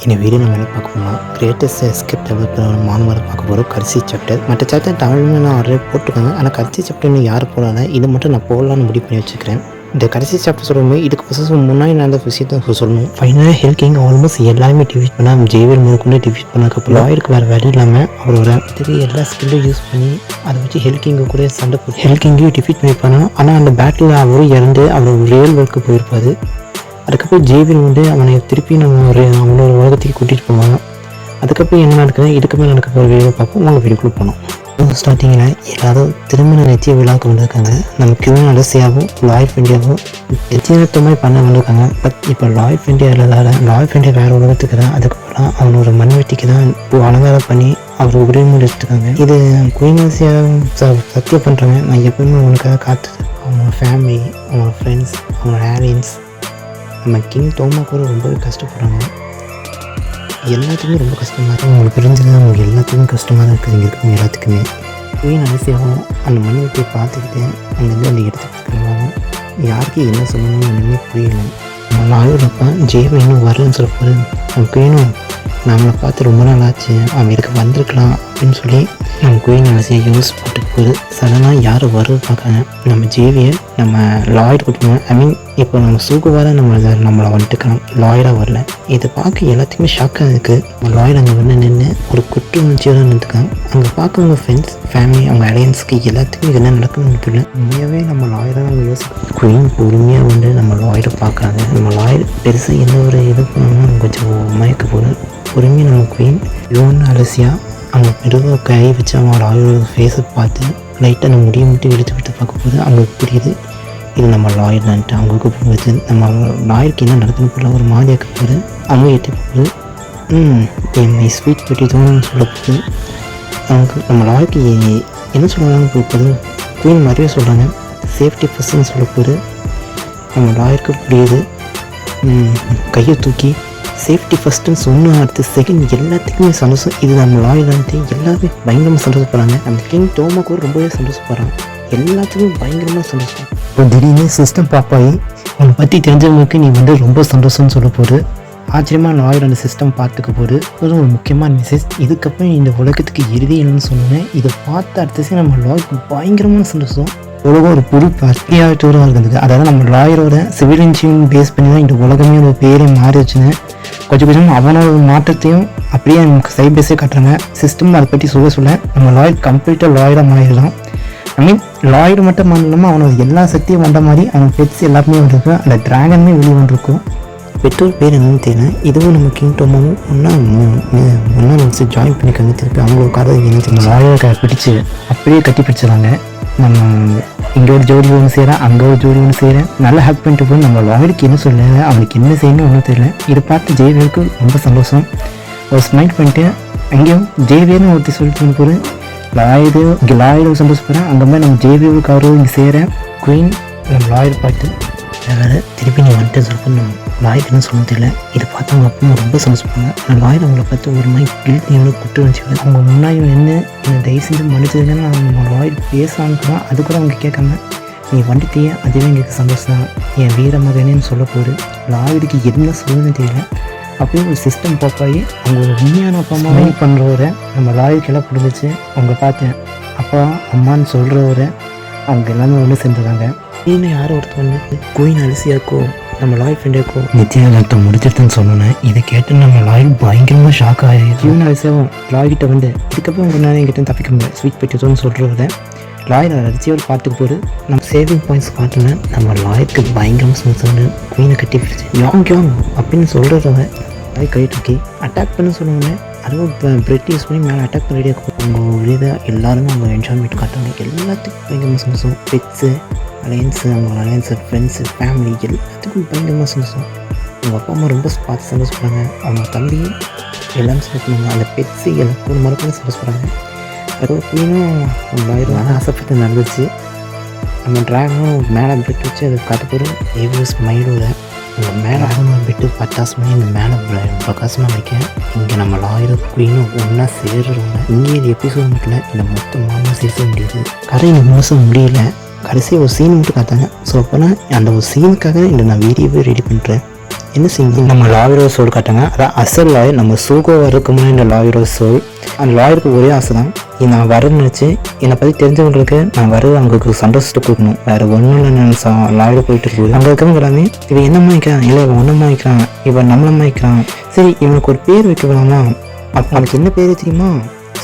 இந்த வீடியோ நம்ம என்ன பார்க்க போகிறோம், கிரேட்டஸ்ட் எஸ்கேப் டெவலப்பர் மாணவரை பார்க்க போகிறோம். கடைசி சாப்டர். மற்ற சாப்டர் தமிழ்ல நான் ஆல்ரெடி போட்டிருக்காங்க, ஆனால் கடைசி சாப்டர் இன்னும் யார் போடல. இது மட்டும் நான் போடலான்னு முடிவு பண்ணி வச்சுக்கிறேன். இந்த கடைசி சாப்டர் சொல்லும்போது இதுக்கு ஃபஸ்ட்டு முன்னாடி நடந்த விஷயத்தை சொல்லணும். ஃபைனலாக ஹெல்கிங் ஆல்மோஸ்ட் எல்லாருமே டிஃபீட் பண்ணால் ஜேவியல் முதற்கொண்டு டிஃபீட் பண்ணதுக்கப்புறம் லாயருக்கு வேறு வழி இல்லாமல் அவரோட எல்லா ஸ்கில்லும் யூஸ் பண்ணி அதை வச்சு ஹெல்கிங்கு கூட சண்டை போட்டு ஹெல்கிங்கையும் டிஃபீட் பண்ணியிருப்பாங்க. ஆனால் அந்த பேட்டில் அவரும் இறந்து அவரோட ரியல் ஒர்க்கு போயிருப்பார். அதுக்கப்புறம் ஜேவியல் வந்து அவனை திருப்பி நம்ம அவனோட உலகத்துக்கு கூட்டிகிட்டு போவாங்க. அதுக்கப்புறம் என்ன நடக்குது, இதுக்கு மேலே நடக்க போகிற வீடியோ பார்ப்போம். உங்கள் வீடியோக்குள்ளே போனோம். ஸ்டார்டிங்கில் எல்லாரும் திருமண நிச்சய விழாவுக்கு வந்திருக்காங்க. நம்ம கியூன் அலசியாவும் லாய்ஃப் இந்தியாவும் நிச்சயத்த மாதிரி பண்ண வந்திருக்காங்க. பட் இப்போ லாய்ஃப் இந்தியா இல்லாத லாய்ஃப் இந்தியா வேறு உலகத்துக்கு தான். அதுக்கப்புறம் அவனோட மண்வெட்டிக்கு தான் இப்போ அலங்காரம் பண்ணி அவர் உரிமை எடுத்துருக்காங்க. இது குயின் அலசியா சத்தியம் பண்ணுறாங்க, நான் எப்பவுமே உனக்காக காத்துது. அவனோட ஃபேமிலி, அவனோட ஃப்ரெண்ட்ஸ், அவனோட ஆலியன்ஸ், நம்ம கிங் தோமா கூட ரொம்பவே கஷ்டப்படுறாங்க. எல்லாத்துக்குமே ரொம்ப கஷ்டமாக இருக்கும். அவங்களுக்கு பிரிஞ்சது அவங்க எல்லாத்துக்கும் கஷ்டமாக தான் இருக்குது. இங்கே இருக்கும் எல்லாத்துக்குமே குயின் அலசியாவும் அந்த மண்வெட்டியை பார்த்துக்கிட்டு அங்கேருந்து அந்த இடத்துக்கு போவாங்க. யாருக்கு என்ன சொல்லணும்னு ஒன்றுமே புரியல. நம்ம அழுகிறப்ப ஜேவை இன்னும் வரலன்னு சொல்லப்போது நம்ம குயினும் நம்மளை பார்த்து ரொம்ப நாள் ஆச்சு, அவன் இதுக்கு வந்திருக்கலாம் அப்படின்னு சொல்லி நம்ம குயின் அலசியை யூஸ் போட்டு போகுது. சடனாக யாரும் வருது பார்க்காங்க. நம்ம ஜேவியை நம்ம லாய்டு கூட்டணும். ஐ மீன் இப்போ நம்ம சூக்குவார நம்மளை வந்துட்டுக்கலாம், லாய்டாக வரல. இதை பார்க்க எல்லாத்துக்குமே ஷாக்காக இருக்குது. நம்ம லாய்டு அங்கே வந்து நின்று ஒரு குற்ற உணர்ச்சியோட நின்றுக்காங்க. அங்கே பார்க்கவங்க ஃப்ரெண்ட்ஸ், ஃபேமிலி, அவங்க அலையன்ஸுக்கு எல்லாத்துக்கும் என்ன நடக்குன்னு தெரியல. உண்மையாகவே நம்ம லாய்டாக நம்ம யோசிக்கிறோம். குயின் பொறுமையாக வந்து நம்ம லாய்டை பார்க்குறாங்க. நம்ம லாய்டு பெருசாக எந்த ஒரு இது பண்ணாமல் கொஞ்சம் மயக்க போகுது. பொறுமையாக நம்ம குயின் யோன் அலசியா அவங்க மெதுவாக கை வச்சு அவங்க லாயோட ஃபேஸை பார்த்து லைட்டாக அந்த முடியை மட்டும் எடுத்து விட்டு பார்க்க போது அவங்களுக்கு புரியுது இது நம்ம லாயர் தான்ட்டு. அவங்களுக்கு போகுது நம்ம லாயருக்கு என்ன நடக்குன்னு போல ஒரு மாதிரியாக்க போகுது. அவங்க எட்டி போகுது என் ஸ்வீட் பெட்டி தோணுன்னு சொல்ல போகுது. அவங்க நம்ம லாயருக்கு என்ன சொல்கிறாங்கன்னு போகுது. குயின் மாதிரியே சொல்கிறாங்க, சேஃப்டி ஃபஸ்ட்டுன்னு சொல்ல போகுது. நம்ம லாயருக்கு புரியுது. கையை தூக்கி சேஃப்டி ஃபஸ்ட்டுன்னு சொன்ன அடுத்த செகண்ட் எல்லாத்துக்குமே சந்தோஷம். இது நம்ம லாயலான்ட்டு எல்லாருமே பயங்கரமாக சந்தோஷப்படுறாங்க. நம்ம கிங் தோமா கூட ரொம்பவே சந்தோஷப்படுறாங்க. எல்லாத்துக்கும் பயங்கரமாக சந்தோஷம். இப்போ திடீர்னு சிஸ்டம் பாப்பாயி உன்னை பற்றி தெரிஞ்சவங்களுக்கு நீ வந்து ரொம்ப சந்தோஷம்னு சொல்ல போகுது. ஆச்சரியமாக லாயர் அந்த சிஸ்டம் பார்த்துக்க போகுது. ஒரு முக்கியமான மெசேஜ், இதுக்கப்புறம் இந்த உலகத்துக்கு இறுதி என்னன்னு சொன்னேன். இதை பார்த்து அடுத்த நம்ம லாயருக்கு பயங்கரமான சந்தோஷம். உலகம் ஒரு புது பர்த்தியாகத்தோடு இருந்தது. அதாவது நம்ம லாயரோட சிவில் இன்ஜினியரிங் பேஸ் பண்ணி தான் இந்த உலகமே ஒரு பேரே மாறி வச்சுன்னு கொஞ்சம் கொஞ்சம் அவனோட மாற்றத்தையும் அப்படியே நமக்கு சைபேஸே காட்டுறாங்க. சிஸ்டம் அதை பற்றி சொல்ல நம்ம லாயர் கம்ப்ளீட்டாக லாயராக மாறிடலாம். ஐ மீன் லாயர் மட்டும் மாறிடாமல் அவனோட எல்லா சக்தியும் வந்த மாதிரி அவன் பெட்ஸ் எல்லாருமே வந்துருக்கு. அந்த டிராகனுமே வெளியே வந்துருக்கும். பெற்றோர் பேர் என்னன்னு தெரியல. இதுவும் நம்ம கிங் டோமாவும் ஒன்றா நினச்சி ஜாயின் பண்ணிக்காங்க. திருப்பி அவங்களோட கதை என்ன லாயரை பிடிச்சி அப்படியே கட்டி பிடிச்சிடறாங்க. நம்ம இங்கே ஒரு ஜோடி ஒன்று செய்கிறேன், அங்கே ஒரு ஜோடி ஒன்று செய்கிறேன், நல்லா ஹெல்ப் பண்ணிட்டு போய் நம்ம லாயருக்கு என்ன சொல்ல அவனுக்கு என்ன செய்யணும்னு ஒன்றும் தெரியல. இதை பார்த்து ஜேவியருக்கு ரொம்ப சந்தோஷம். ஒரு ஸ்மைல் பண்ணிட்டு அங்கேயும் ஜேவியர்னு ஒருத்தி சொல்லிட்டு போகிறேன். லாயரும் சந்தோஷப்படுறேன். அங்கே மாதிரி நம்ம ஜேவியருக்கு அவரும் இங்கே செய்கிறேன். குயின் நம்ம லாயர் பார்த்து வேறு திருப்பி நீ வந்துட்டு சொல்லிட்டு நம்ம லாயர் என்ன சொல்ல தெரியல. இதை பார்த்து அவங்க அப்பா ரொம்ப சந்தோஷப்படுறாங்க. நான் லாயர் அவங்கள பார்த்து ஒரு மாதிரி கில்ட் எவ்வளோ குட்டு வச்சுக்கல. அவங்க முன்னாடி என்ன என்னை தயவு செஞ்சு மன்னிச்சதுன்னு நம்ம லாயர் பேசலான்னு அது கூட அவங்க கேட்காம நீ வந்துட்டியே அதுவே எங்களுக்கு சந்தோஷம் தான், என் வீர மகனேன்னு சொல்ல போகுது. லாயருக்கு என்ன சொல்லணும்னு தெரியல. அப்படியே ஒரு சிஸ்டம் பாப்பாயி அவங்க ஒரு உண்மையான அப்பா அம்மா வெயிட் பண்ணுறவர நம்ம லாயருக்கு எல்லாம் பிடிச்சிச்சு. அவங்க பார்த்தேன் அப்பா அம்மான்னு சொல்கிறவர அவங்க எல்லாமே ஒன்று சேர்ந்துருக்காங்க. இன்னும் யாரும் ஒருத்தர் வந்து குயின் அலசியாக்கோ நம்ம லாயர் ஃப்ரெண்டுக்கோ நிச்சயதார்த்தம் முடிச்சிருதுன்னு சொன்னோன்னே இதை கேட்டு நம்ம லாயர் பயங்கரமாக ஷாக் ஆகிடுது. குயின் அலசியாவும் லாயர்கிட்ட வந்து இதுக்கப்புறம் உங்கள் நேரம் எங்கிட்ட தப்பிக்க முடியாது ஸ்வீட் பெட்டிதோன்னு சொல்கிறத லாயர் அடிச்சியவர் பார்த்துக்கு போது நம்ம சேவிங் பாயிண்ட்ஸ் காட்டினா நம்ம லாயருக்கு பயங்கரமாக சொன்னு குயினை கட்டி பிடிச்சி யாங் அப்படின்னு சொல்கிறத லாயர் கை தூக்கி அட்டாக் பண்ண சொன்னோன்னே அதுவும் பிரெட் யூஸ் பண்ணி மேலே அட்டாக் பண்ணி ரெடியாக அவங்க இதாக எல்லாருமே அவங்க என்ஜாய்மெண்ட் காட்டுறாங்க. எல்லாத்துக்கும் பயங்கரமாக சந்தோஷம். பெட்ஸு, அலையன்ஸு, அவங்க அலையன்ஸு, ஃப்ரெண்ட்ஸு, ஃபேமிலி எல்லாத்துக்கும் பயங்கரமாக சந்தோஷம். அவங்க அப்பா அம்மா ரொம்ப பார்த்து சந்தோஷப்படுறாங்க. அவங்க தம்பி எல்லாமே சந்தோஷப்படுறாங்க. அந்த பெட்ஸு எல்லாம் கூட மறுபடியும் சந்தோஷப்படுறாங்க. அதுவும் குயினும் லாயரும் ஆசைப்பட்டு நடந்துச்சு. நம்ம ட்ராகனும் மேலே பெட் வச்சு அதை காட்டப்போது ஏவிஎஸ் மைலோட இந்த மேலே ஆகணும் பெட்டு பட்டாசுமே இந்த மேலே பிரகாசமாக வைக்க இங்கே நம்ம லாயரும் குயினும் ஒன்றா சேர்றவங்க. இங்கே இது எபிசோட் மட்டும் இல்லை, இந்த மொத்தமாக சேர்க்க முடியுது. கதை இந்த மோசம் முடியல. கடைசி ஒரு சீன் மட்டும் பார்த்தாங்க. ஸோ அப்போனா அந்த ஒரு சீனுக்காக இந்த நான் வீடியோவே ரெடி பண்ணுறேன். என்ன செஞ்சு நம்ம லாயரோட சோல் காட்டாங்க. அதான் அசல் லாயர் நம்ம சூகோ வரதுக்கு முன்னாடி இந்த லாயரோட சோல். அந்த லாயருக்கு ஒரே ஆசை தான், நான் வரேன்னு நினச்சி என்னை பற்றி தெரிஞ்சவங்களுக்கு நான் வர அவங்களுக்கு சந்தோஷத்தை கொடுக்கணும். வேறு ஒன்றும் இல்லை. நான் லாயர் போயிட்டு இருக்குது அங்கே இருக்கவங்க எல்லாமே இவன் என்ன மாய்க்கிறான், இல்லை இவன் ஒன்றும் மாய்க்கிறான், இவன் நம்மளை மாய்க்கிறான், சரி இவனுக்கு ஒரு பேர் வைக்கலாமா? அப்போ அவனுக்கு என்ன பேர் தெரியுமா?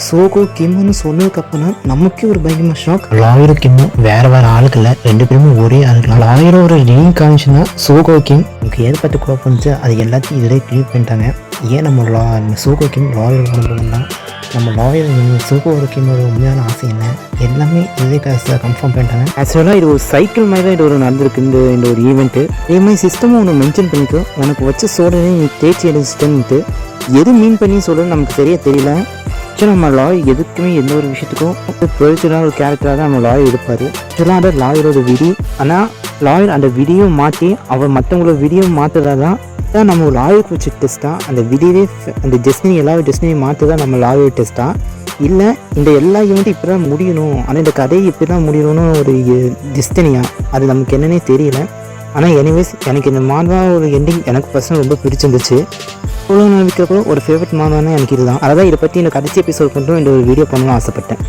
சோகோ கிம்னு சொன்னதுக்கப்புறம் நமக்கே ஒரு பயங்கரமாக ஷாக். லாயரும் கிம்மும் வேறு ஆளுக்கு இல்லை, 2 பேருமே ஒரே ஆளுக்கு. லாயரோட ரீஇன்கார்னேஷன் தான் சோகோ கிம். நமக்கு எதை பற்றி குழப்பம் இருந்துச்சு அது எல்லாத்தையும் இதிலே கிளியர் பண்ணிட்டாங்க. ஏன் நம்ம சோகோ கிம் லாயர் தான் நம்ம லாயர் சோகோ கிம்மோட உண்மையான ஆசை என்ன எல்லாமே இதே கன்ஃபார்ம் பண்ணிட்டாங்க. ஆக்சுவலாக இது ஒரு சைக்கிள் மாதிரி தான் இது ஒரு நடந்திருக்கு இந்த ஒரு ஈவெண்ட்டு. இதே மாதிரி சிஸ்டமும் ஒன்று மென்ஷன் பண்ணிக்கோ, உனக்கு வச்ச சோடனே நீ தேய்ச்சி எடுத்துட்டு எது மீன் பண்ணி சொல்கிறது நமக்கு சரியாக தெரியல. ஆக்சுவலாக நம்ம லாயர் எதுக்குமே எந்த ஒரு விஷயத்துக்கும் ப்ரொஃபஷனலாக ஒரு கேரக்டராக தான் நம்ம லாயர் எடுப்பார். ஆக்சுவலாக அந்த லாயரோட விதி, ஆனால் லாயர் அந்த விதியை மாற்றி அவர் மற்றவங்களோட விதியை மாற்றுறதா தான் நம்ம லாயருக்கு வச்ச டெஸ்ட்டாக. அந்த விதியே அந்த டெஸ்டினி எல்லா டெஸ்டினியும் மாற்றுதான் நம்ம லாயர் டெஸ்ட்டாக. இல்லை இந்த எல்லா ஈவெண்ட்டும் இப்படி தான் முடியணும், ஆனால் இந்த கதையை இப்படி தான் முடியணும்னு ஒரு டெஸ்டினியா அது நமக்கு என்னன்னே தெரியல. ஆனால் எனிவேஸ் எனக்கு இந்த மாதா ஒரு எண்டிங் எனக்கு பர்சனல் ரொம்ப பிடிச்சிருந்துச்சு. இவ்வளோ நான் விற்கிறப்போ ஒரு ஃபேவரட் மாதானா எனக்கு இதுதான். அதான் இதை பற்றி இந்த கடைசி எபிசோட் மட்டும் இந்த ஒரு வீடியோ பண்ணணும்னு ஆசைப்பட்டேன்.